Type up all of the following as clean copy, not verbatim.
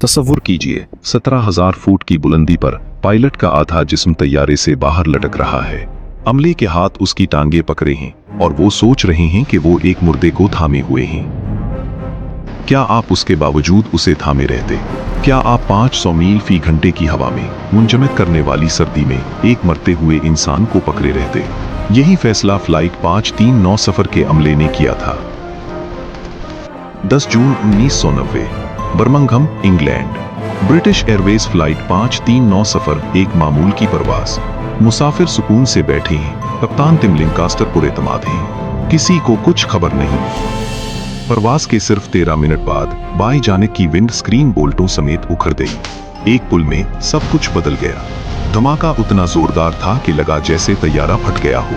तसव्वुर कीजिए 17,000 फुट की बुलंदी पर पायलट का आधा जिस्म तैयारे से बाहर लटक रहा है। अमले के हाथ उसकी टांगे पकड़े हैं और वो सोच रहे हैं कि वो एक मुर्दे को थामे हुए हैं। क्या आप उसके बावजूद उसे थामे रहते? क्या आप 500 मील फी घंटे की हवा में मुंजमद करने वाली सर्दी में एक मरते हुए इंसान को पकड़े रहते? यही फैसला फ्लाइट 539 सफर के अमले ने किया था। 10 जून 1990, Birmingham, England. British Airways flight 539 सफर एक मामूल की परवाज। मुसाफिर सुकून से बैठे हैं। कप्तान टिम लिंकास्टर पुरएतमाद हैं। किसी को कुछ खबर नहीं। परवाज के सिर्फ 13 मिनट बाद बाएं जानिब की विंड स्क्रीन बोल्टों समेत उखड़ गई। एक पुल में सब कुछ बदल गया। धमाका उतना जोरदार था कि लगा जैसे तैयारा फट गया हो।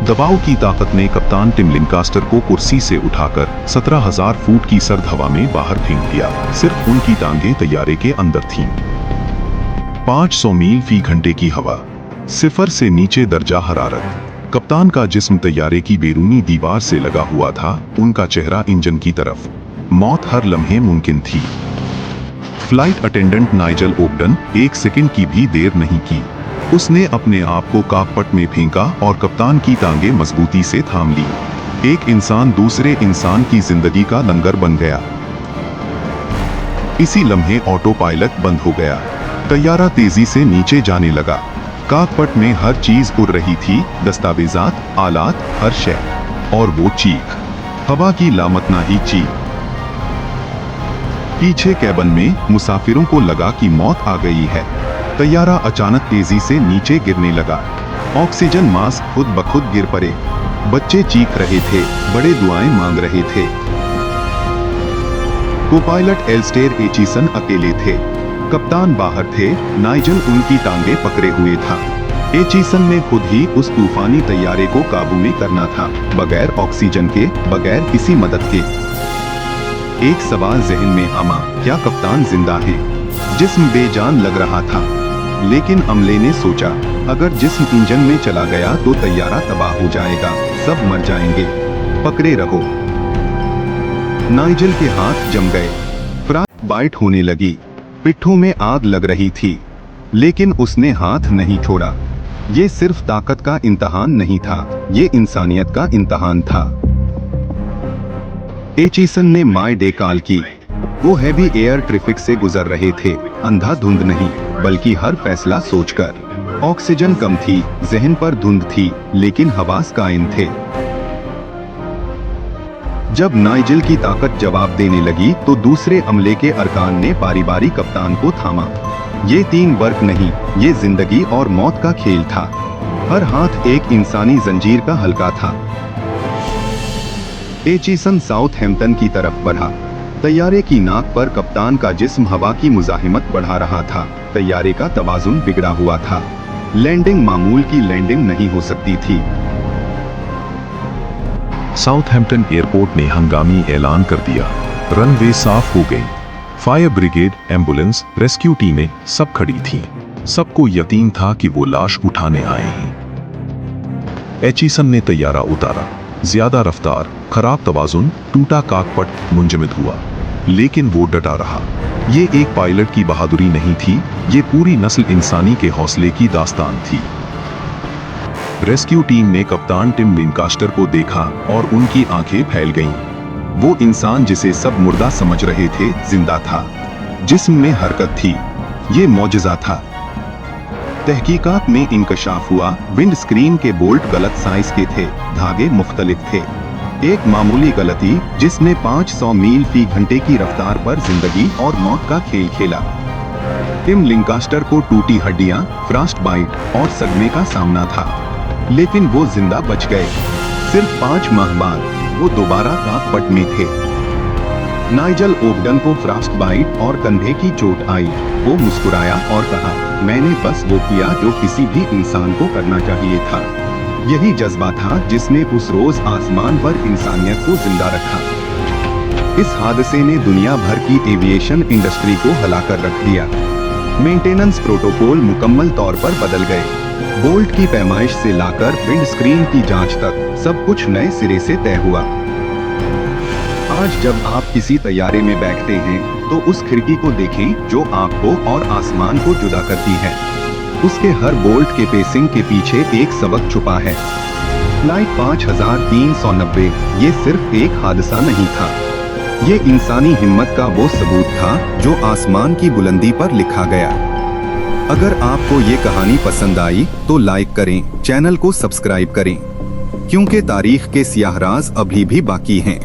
दबाव की ताकत ने कप्तान टिम लिंकास्टर को कुर्सी से उठाकर 17,000 फुट की सर्द हवा में बाहर फेंक दिया। सिर्फ उनकी टांगें तैयारे के अंदर थीं। 500 मील फी घंटे की हवा, सिफर से नीचे दर्जा हरारत। कप्तान का जिस्म तैयारे की बैरूनी दीवार से लगा हुआ था, उनका चेहरा इंजन की तरफ। मौत हर लम्हे मुमकिन थी। फ्लाइट अटेंडेंट नाइजल ओब्डन एक सेकंड की भी देर नहीं की। उसने अपने आप को कॉकपिट में फेंका और कप्तान की टांगे मजबूती से थाम ली। एक इंसान दूसरे इंसान की जिंदगी का लंगर बन गया। इसी लम्हे ऑटो पायलट बंद हो गया। तैयारा तेजी से नीचे जाने लगा। कॉकपिट में हर चीज उड़ रही थी, दस्तावेजात, आलात, हर शय। और वो चीख, हवा की लामतनाही चीख। पीछे कैबिन में मुसाफिरों को लगा कि मौत आ गई है। तैयारा अचानक तेजी से नीचे गिरने लगा। ऑक्सीजन मास्क खुद ब खुद गिर पड़े। बच्चे चीख रहे थे, बड़े दुआएं मांग रहे थे। को-पायलट एलिस्टेयर एचिसन अकेले थे। कप्तान बाहर थे, नाइजल उनकी टांगे पकड़े हुए था। एचिसन ने खुद ही उस तूफानी तैयारे को काबू में करना था, बगैर ऑक्सीजन के, बगैर किसी मदद के। एक सवाल जहन में आमा, क्या कप्तान जिंदा है? जिस्म बेजान लग रहा था, लेकिन अमले ने सोचा, अगर जिस्म इंजन में चला गया तो तैयारा तबाह हो जाएगा, सब मर जाएंगे। पकड़े रहो। नाइजल के हाथ जम गए। फ्रास्ट बाइट होने लगी। पिट्ठू में आग लग रही थी, लेकिन उसने हाथ नहीं छोड़ा। ये सिर्फ ताकत का इम्तिहान नहीं था, ये इंसानियत का इम्तिहान था। एचिसन ने माय डे कॉल की। वो हैवी एयर ट्रैफिक से गुजर रहे थे, अंधाधुंध नहीं, बल्कि हर फैसला सोचकर। ऑक्सीजन कम थी, जहन पर धुंध थी, लेकिन हवास कायम थे। जब नाइजल की ताकत जवाब देने लगी तो दूसरे अमले के अरकान ने बारी बारी कप्तान को थामा। ये टीम वर्क नहीं, ये जिंदगी और मौत का खेल था। हर हाथ एक इंसानी जंजीर का हल्का था। एचिसन साउथहैम्पटन की तरफ बढ़ा। तैयारे की नाक पर कप्तान का जिस्म हवा की मुजाहिमत बढ़ा रहा था। तैयारे का तवाजुन बिगड़ा हुआ था। लैंडिंग मामूल की लैंडिंग नहीं हो सकती थी। साउथहैम्पटन एयरपोर्ट ने हंगामी ऐलान कर दिया। रनवे साफ हो गई। फायर ब्रिगेड, एम्बुलेंस, रेस्क्यू टीमें सब खड़ी थीं। सबको यकीन था कि वो लाश उठाने आए हैं। एचिसन ने तैयारा उतारा। ज्यादा रफ्तार, खराब तवाजुन, टूटा कॉकपिट, मुंजमद हुआ। लेकिन वो डटा रहा। ये एक पायलट की बहादुरी नहीं थी, ये पूरी नस्ल इंसानी के हौसले की दास्तान थी। रेस्क्यू टीम ने कप्तान टिम लिंकास्टर को देखा और उनकी आंखें फैल गईं। वो इंसान जिसे सब मुर्दा समझ रहे थे, जिंदा था। जिस्म में हरकत थी। ये मौजज़ा था। तहकीकात में इंकशाफ हुआ, विंड स्क्रीन के बोल्ट गलत साइज के थे, धागे मुख्तलिफ थे। एक मामूली गलती जिसने 500 मील फी घंटे की रफ्तार पर जिंदगी और मौत का खेल खेला। टिम लिंकास्टर को टूटी हड्डियां, फ्रास्ट बाइट और सदमे का सामना था, लेकिन वो जिंदा बच गए। सिर्फ 5 माह बाद वो दोबारा कॉकपिट में थे। नाइजल ओब्डन को फ्रास्ट बाइट और कंधे की चोट आई। वो मुस्कुराया और कहा, मैंने बस वो किया जो किसी भी इंसान को करना चाहिए था। यही जज्बा था जिसने उस रोज आसमान पर इंसानियत को जिंदा रखा। इस हादसे ने दुनिया भर की एविएशन इंडस्ट्री को हिलाकर रख दिया। मेंटेनेंस प्रोटोकॉल मुकम्मल तौर पर बदल गए। बोल्ट की पैमाइश से लाकर विंड स्क्रीन की जांच तक सब कुछ नए सिरे से तय हुआ। आज जब आप किसी तैयारे में बैठते हैं तो उस खिड़की को देखें जो आपको और आसमान को जुदा करती है। उसके हर बोल्ट के पेसिंग के पीछे एक सबक छुपा है। फ्लाइट 5390 ये सिर्फ एक हादसा नहीं था, ये इंसानी हिम्मत का वो सबूत था जो आसमान की बुलंदी पर लिखा गया। अगर आपको ये कहानी पसंद आई तो लाइक करें, चैनल को सब्सक्राइब करें, क्योंकि तारीख के स्याह राज अभी भी बाकी हैं।